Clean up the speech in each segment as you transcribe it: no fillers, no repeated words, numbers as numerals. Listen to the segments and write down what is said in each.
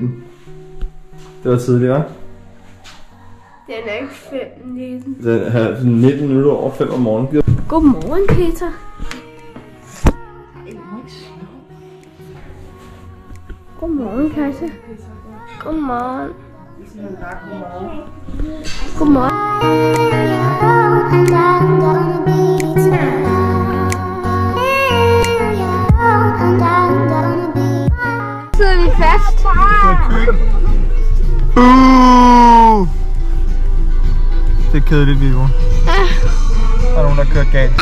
19. Det var tidligere. Den er ikke 5:19. Den er 19 minutter over 5 om morgenen. Godmorgen, Peter. Godmorgen, Kajsa. Godmorgen. Godmorgen. Sidder vi fast? Det er kedeligt, Vivo. Der er nogen, der kører galt.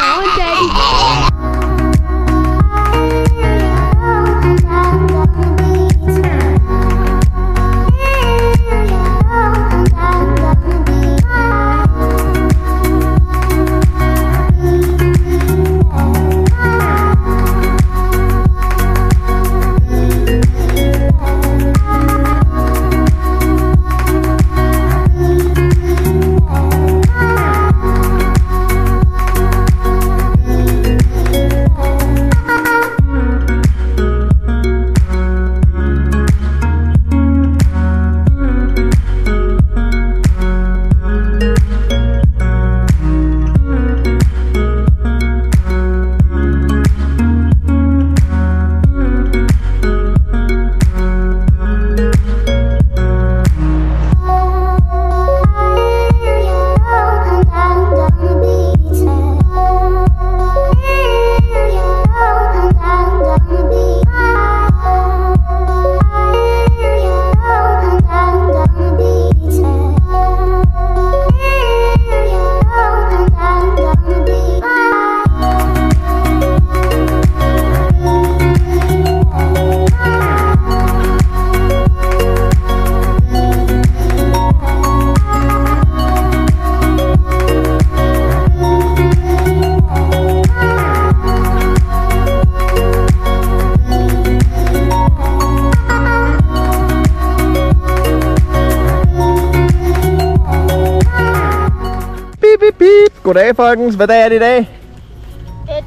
Goddag, folkens. Hvad dag er det i dag?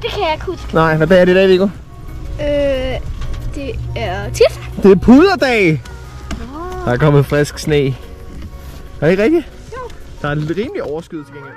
Det kan jeg ikke huske. Nej, hvad dag er det i dag, Viggo? Det er tirsdag. Det er puderdag! Der er kommet frisk sne. Er det ikke rigtigt? Jo. Der er rimelig overskyet til gengæld.